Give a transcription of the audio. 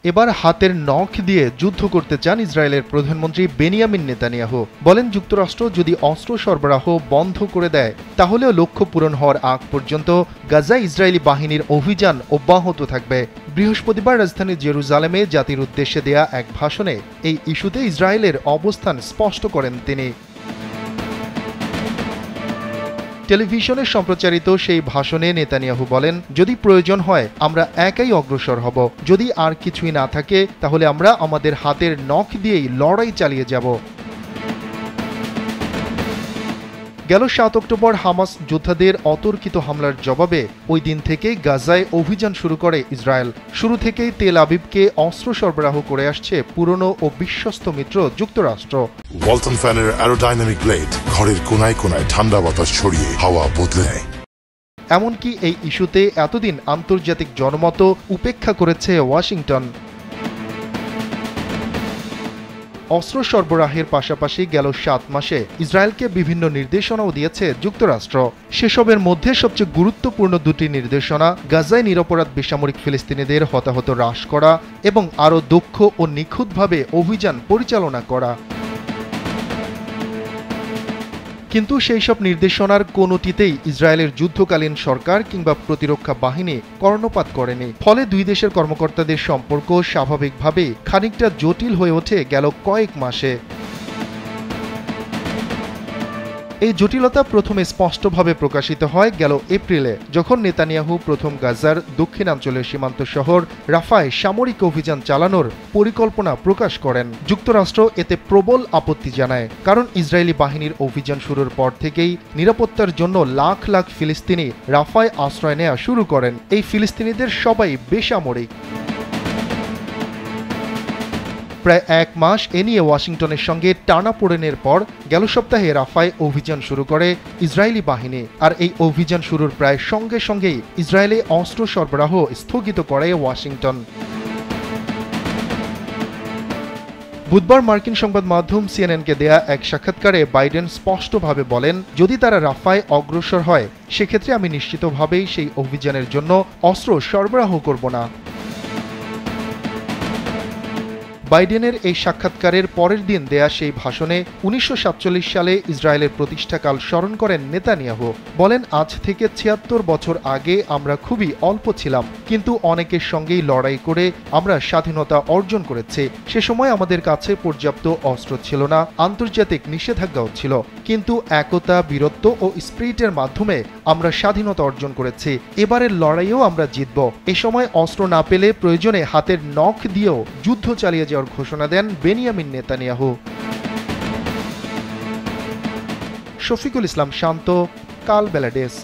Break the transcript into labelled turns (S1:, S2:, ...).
S1: এবার হাতের নখ দিয়ে যুদ্ধ করতে চান ইসরায়েলের প্রধানমন্ত্রী বেনিয়ামিন নেতানিয়াহু। বলেন, যুক্তরাষ্ট্র যদি অস্ত্র সরবরাহ বন্ধ করে দেয় তাহলেও লক্ষ্য পূরণ হওয়ার আগ পর্যন্ত গাজায় ইসরায়েলি বাহিনীর অভিযান অব্যাহত থাকবে। বৃহস্পতিবার রাজধানী জেরুজালেমে জাতির উদ্দেশ্যে দেয়া এক ভাষণে এই ইস্যুতে ইসরায়েলের অবস্থান স্পষ্ট করেন তিনি। টেলিভিশনে সম্প্রচারিত সেই ভাষণে নেতানিয়াহু বলেন, যদি প্রয়োজন হয় আমরা একাই অগ্রসর হব, যদি আর কিছুই না থাকে তাহলে আমরা আমাদের হাতের নখ দিয়েই লড়াই চালিয়ে যাব। গেল 7 অক্টোবর হামাস যোদ্ধাদের অতর্কিত হামলার জবাবে ওই দিন থেকেই গাজায় অভিযান শুরু করে ইসরায়েল। শুরু থেকেই তেল আবিবকে অস্ত্র সরবরাহ করে আসছে পুরনো ও বিশ্বস্ত মিত্র যুক্তরাষ্ট্র।
S2: ওয়ালটন ফ্যানের অ্যারোডাইনামিক ব্লেড ঘরের কোনায় কোনায় ঠান্ডা বাতাস ছড়িয়ে হাওয়া বদলে নেয়।
S1: এমনকি এই ইস্যুতে এতদিন আন্তর্জাতিক জনমত উপেক্ষা করেছে ওয়াশিংটন। অস্ত্র সরবরাহের পাশাপাশি গেল 7 মাসে ইসরায়েলকে বিভিন্ন নির্দেশনাও দিয়েছে যুক্তরাষ্ট্র। সেসবের মধ্যে সবচেয়ে গুরুত্বপূর্ণ দুটি নির্দেশনা গাজায় নিরপরাধ বেসামরিক ফিলিস্তিনিদের হতাহত হ্রাস করা এবং আরও দক্ষ ও নিখুঁতভাবে অভিযান পরিচালনা করা। কিন্তু সেই সব নির্দেশনার কোনোটিতেই ইসরায়েলের যুদ্ধকালীন সরকার কিংবা প্রতিরক্ষা বাহিনী কর্ণপাত করেনি। ফলে দুই দেশের কর্মকর্তাদের সম্পর্ক স্বাভাবিকভাবেই খানিকটা জটিল হয়ে ওঠে গেল কয়েক মাসে। এই জটিলতা প্রথমে স্পষ্টভাবে প্রকাশিত হয় গেল এপ্রিলে, যখন নেতানিয়াহু প্রথম গাজার দক্ষিণাঞ্চলের সীমান্ত শহর রাফায় সামরিক অভিযান চালানোর পরিকল্পনা প্রকাশ করেন। যুক্তরাষ্ট্র এতে প্রবল আপত্তি জানায়, কারণ ইসরায়েলি বাহিনীর অভিযান শুরুর পর থেকেই নিরাপত্তার জন্য লাখ লাখ ফিলিস্তিনি রাফায় আশ্রয় নেওয়া শুরু করেন। এই ফিলিস্তিনিদের সবাই বেসামরিক। প্রায় 1 মাস এ নিয়ে ওয়াশিংটনের সঙ্গে টানাপোড়েনের পর গেল সপ্তাহে রাফায় অভিযান শুরু করে ইসরায়েলি বাহিনী। আর এই অভিযান শুরুর প্রায় সঙ্গে সঙ্গেই ইসরায়েলে অস্ত্র সরবরাহ স্থগিত করে ওয়াশিংটন। বুধবার মার্কিন সংবাদ মাধ্যম সিএনএনকে দেয়া এক সাক্ষাৎকারে বাইডেন স্পষ্টভাবে বলেন, যদি তারা রাফায় অগ্রসর হয় সেক্ষেত্রে আমি নিশ্চিতভাবেই সেই অভিযানের জন্য অস্ত্র সরবরাহ করব না। বাইডেনের এই সাক্ষাৎকারের পরের দিন দেয়া সেই ভাষণে 1947 সালে ইসরায়েলের প্রতিষ্ঠাকাল স্মরণ করেন নেতানিয়াহু। বলেন, আজ থেকে 76 বছর আগে আমরা খুবই অল্প ছিলাম, কিন্তু অনেকের সঙ্গেই লড়াই করে আমরা স্বাধীনতা অর্জন করেছি। সে সময় আমাদের কাছে পর্যাপ্ত অস্ত্র ছিল না, আন্তর্জাতিক নিষেধাজ্ঞাও ছিল, কিন্তু একতা, বীরত্ব ও স্পিরিটের মাধ্যমে আমরা স্বাধীনতা অর্জন করেছি। এবারের লড়াইও আমরা জিতব। এ সময় অস্ত্র না পেলে প্রয়োজনে হাতের নখ দিয়েও যুদ্ধ চালিয়ে যাওয়ার ঘোষণা দেন বেনিয়ামিন নেতানিয়াহু। শফিকুল ইসলাম শান্ত, কাল বেলা ডেস্ক।